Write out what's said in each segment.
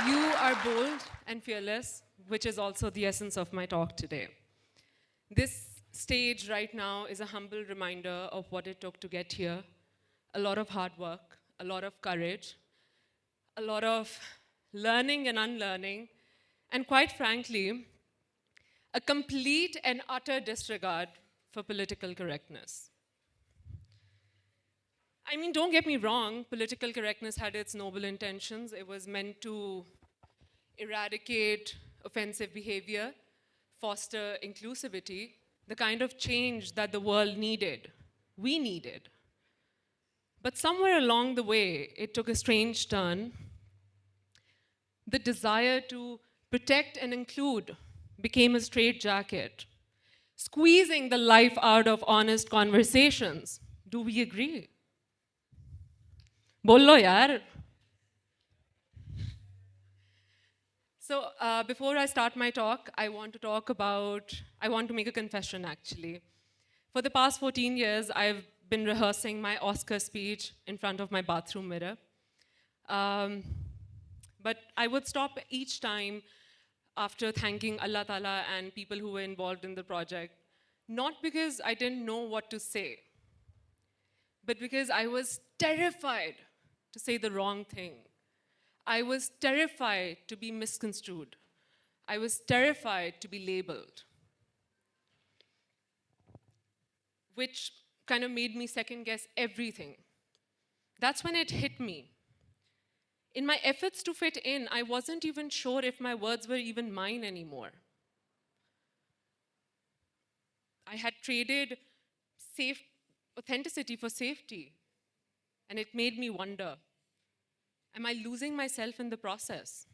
You are bold and fearless, which is also the essence of my talk today. This stage right now is a humble reminder of what it took to get here. A lot of hard work, a lot of courage, a lot of learning and unlearning, and quite frankly, a complete and utter disregard for political correctness. I mean, don't get me wrong, political correctness had its noble intentions. It was meant to eradicate offensive behavior, foster inclusivity, the kind of change that the world needed, we needed. But somewhere along the way, it took a strange turn. The desire to protect and include became a straitjacket, squeezing the life out of honest conversations. Do we agree? Bollo yaar. So before I start my talk, I want to make a confession actually. For the past 14 years, I've been rehearsing my Oscar speech in front of my bathroom mirror. But I would stop each time after thanking Allah Ta'ala and people who were involved in the project, not because I didn't know what to say, but because I was terrified to say the wrong thing. I was terrified to be misconstrued. I was terrified to be labeled, which kind of made me second guess everything. That's when it hit me. In my efforts to fit in, I wasn't even sure if my words were even mine anymore. I had traded safe authenticity for safety, and it made me wonder, am I losing myself in the process?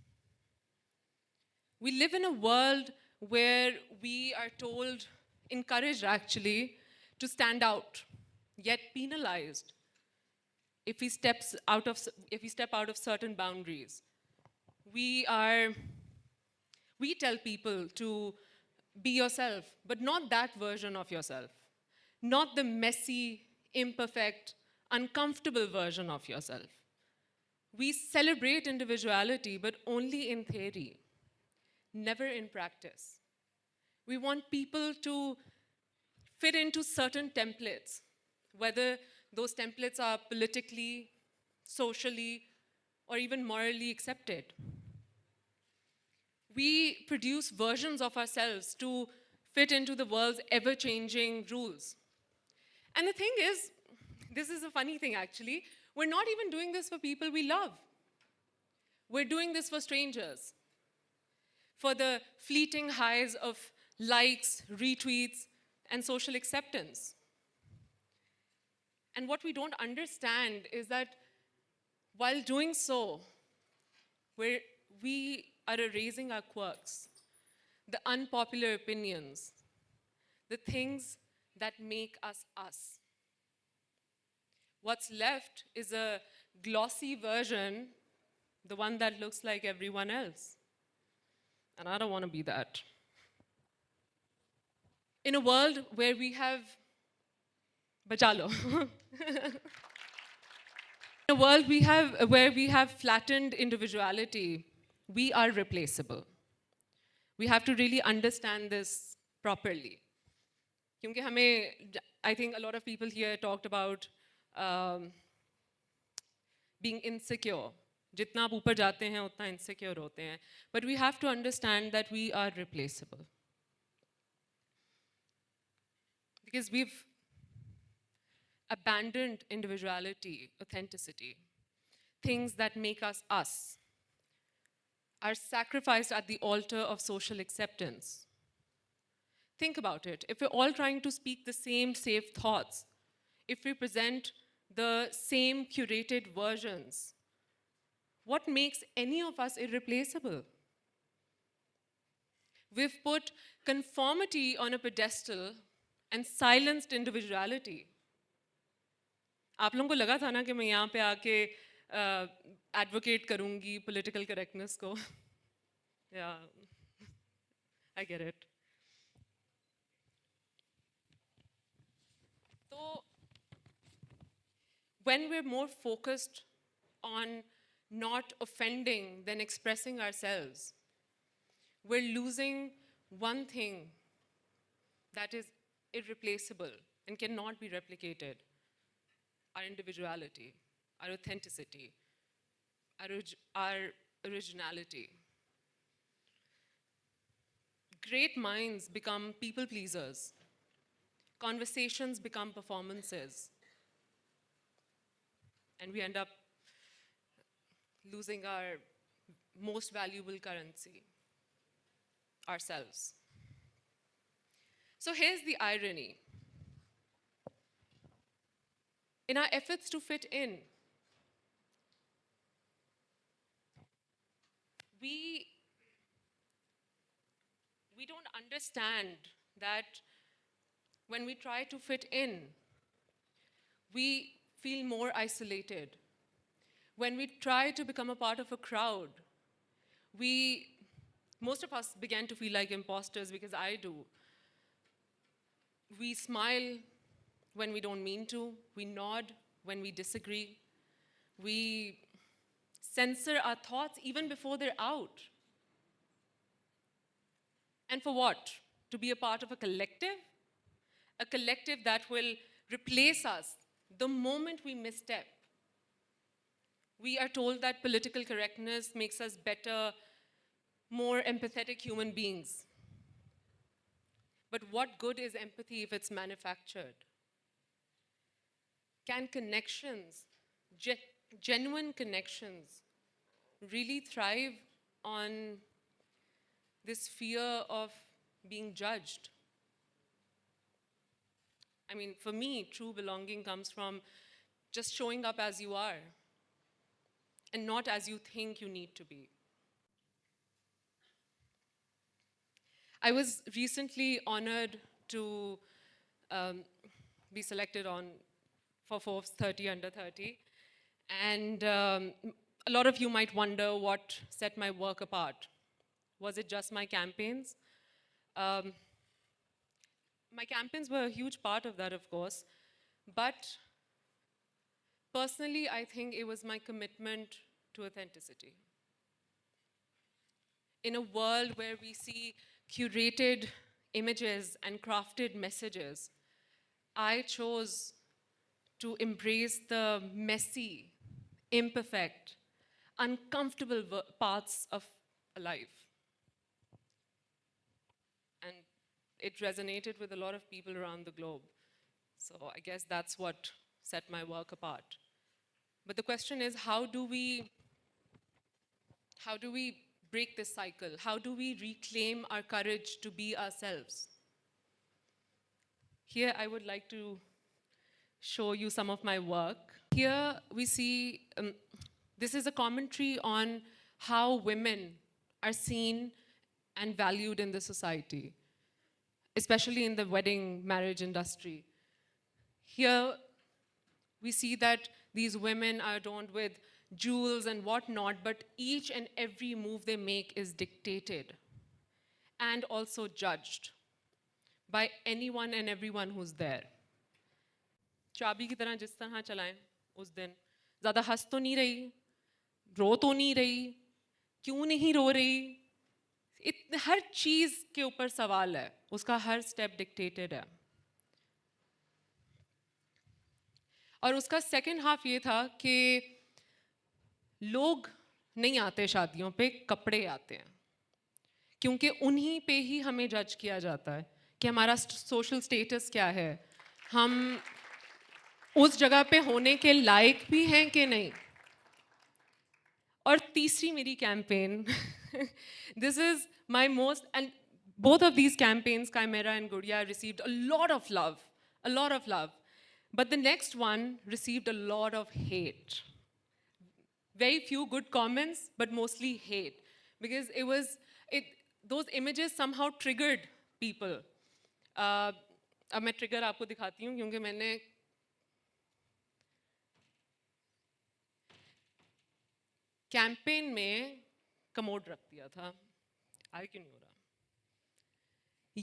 We live in a world where we are told, encouraged actually, to stand out, yet penalized if we step out of certain boundaries. We tell people to be yourself, but not that version of yourself, not the messy, imperfect, uncomfortable version of yourself. We celebrate individuality, but only in theory, never in practice. We want people to fit into certain templates, whether those templates are politically, socially, or even morally accepted. We produce versions of ourselves to fit into the world's ever-changing rules. And the thing is, this is a funny thing actually, we're not even doing this for people we love. We're doing this for strangers, for the fleeting highs of likes, retweets, and social acceptance. And what we don't understand is that while doing so, we are erasing our quirks, the unpopular opinions, the things that make us us. What's left is a glossy version, the one that looks like everyone else. And I don't want to be that. In a world where we have bachalo. In a world where we have flattened individuality, we are replaceable. We have to really understand this properly. I think a lot of people here talked about being insecure. Jitna aap upar jate hain, utna insecure hote hain. But we have to understand that we are replaceable. Because we've abandoned individuality, authenticity, things that make us us, are sacrificed at the altar of social acceptance. Think about it. If we're all trying to speak the same safe thoughts, if we present the same curated versions, what makes any of us irreplaceable? We've put conformity on a pedestal and silenced individuality. आप लोगों को लगा था ना कि मैं यहाँ पे आके advocate करूँगी political correctness को? Yeah, I get it. So, when we're more focused on not offending than expressing ourselves, we're losing one thing that is irreplaceable and cannot be replicated: our individuality, our authenticity, our originality. Great minds become people pleasers. Conversations become performances. And we end up losing our most valuable currency, ourselves. So here's the irony. In our efforts to fit in, we don't understand that when we try to fit in, we feel more isolated. When we try to become a part of a crowd, most of us began to feel like imposters, because I do. We smile when we don't mean to. We nod when we disagree. We censor our thoughts even before they're out. And for what? To be a part of a collective? A collective that will replace us the moment we misstep. We are told that political correctness makes us better, more empathetic human beings. But what good is empathy if it's manufactured? Can connections, genuine connections, really thrive on this fear of being judged? I mean, for me, true belonging comes from just showing up as you are and not as you think you need to be. I was recently honored to be selected for Forbes 30 Under 30. And a lot of you might wonder what set my work apart. Was it just my campaigns? My campaigns were a huge part of that, of course. But personally, I think it was my commitment to authenticity. In a world where we see curated images and crafted messages, I chose to embrace the messy, imperfect, uncomfortable parts of a life. And it resonated with a lot of people around the globe. So I guess that's what set my work apart. But the question is, how do we break this cycle? How do we reclaim our courage to be ourselves? Here, I would like to show you some of my work. Here, we see, this is a commentary on how women are seen and valued in the society, especially in the wedding marriage industry. Here, we see that these women are adorned with jewels and whatnot, but each and every move they make is dictated and also judged by anyone and everyone who's there. चाबी की तरह जिस तरह चलाएं उस दिन, ज़्यादा हंस तो नहीं रही, रो तो नहीं रही, क्यों नहीं रो रही, हर चीज़ के ऊपर सवाल है, उसका हर स्टेप डिक्टेटेड है. और उसका सेकंड हाफ ये था कि लोग नहीं आते शादियों पे, कपड़े आते हैं, क्योंकि उन्हीं पे ही हमें जज किया जाता है कि हमारा सोशल स्टेटस क्या है, हम उस जगह पे होने के लायक भी हैं कि नहीं. और तीसरी मेरी campaign, this is my most, and both of these campaigns, Chimera and Gudiya, received a lot of love. But the next one received a lot of hate. Very few good comments, but mostly hate. Because those images somehow triggered people. अब मैं trigger आपको दिखाती हूँ, क्योंकि मैंने campaign में commode रख दिया था. आगे क्यों नहीं हो रहा?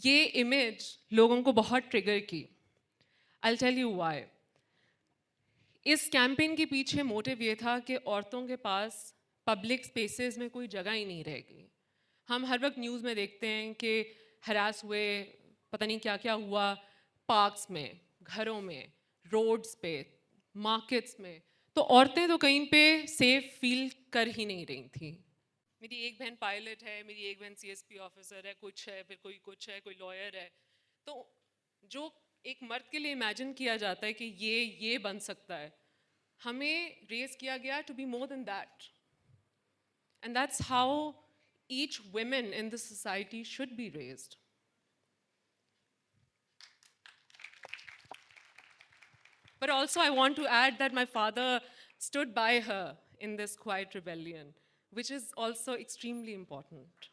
ये इमेज लोगों को बहुत ट्रिगर की. I'll tell you why. इस कैंपेन के पीछे मोटिव ये था कि औरतों के पास पब्लिक स्पेसेस में कोई जगह ही नहीं रहेगी. हम हर वक्त न्यूज़ में देखते हैं कि हरास हुए, पता नहीं क्या क्या हुआ, पार्क्स में, घरों में, रोड्स पे, मार्केट्स में. तो औरतें तो कहीं पे सेफ फील कर ही नहीं रही थी. मेरी एक बहन पायलट है, मेरी एक बहन सीएसपी ऑफिसर है, कुछ है, फिर कोई कुछ है, कोई लॉयर है. तो जो एक मर्द के लिए इमेजिन किया जाता है कि ये बन सकता है, हमें रेज किया गया to be more than that. And that's how each woman in the society should be raised. But also I want to add that my father stood by her in this quiet rebellion, which is also extremely important.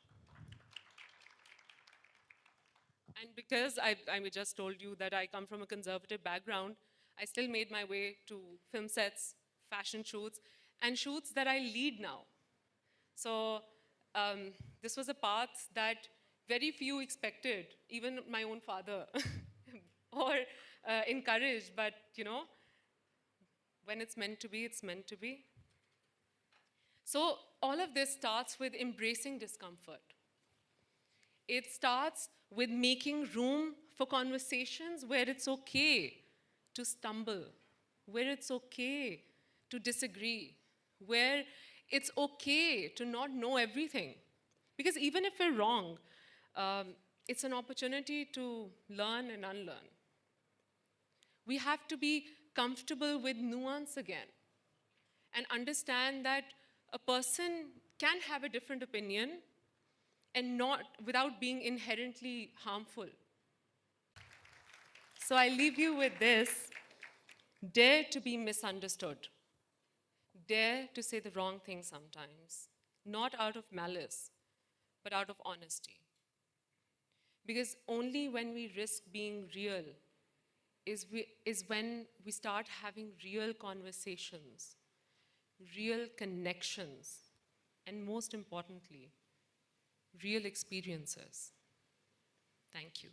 And because I just told you that I come from a conservative background, I still made my way to film sets, fashion shoots, and shoots that I lead now. So this was a path that very few expected, even my own father, or encouraged. But when it's meant to be, it's meant to be. So all of this starts with embracing discomfort. It starts with making room for conversations where it's okay to stumble, where it's okay to disagree, where it's okay to not know everything. Because even if we're wrong, it's an opportunity to learn and unlearn. We have to be comfortable with nuance again and understand that a person can have a different opinion and not without being inherently harmful. So I leave you with this: dare to be misunderstood. Dare to say the wrong thing sometimes, not out of malice, but out of honesty. Because only when we risk being real is when we start having real conversations, real connections, and most importantly, real experiences. Thank you.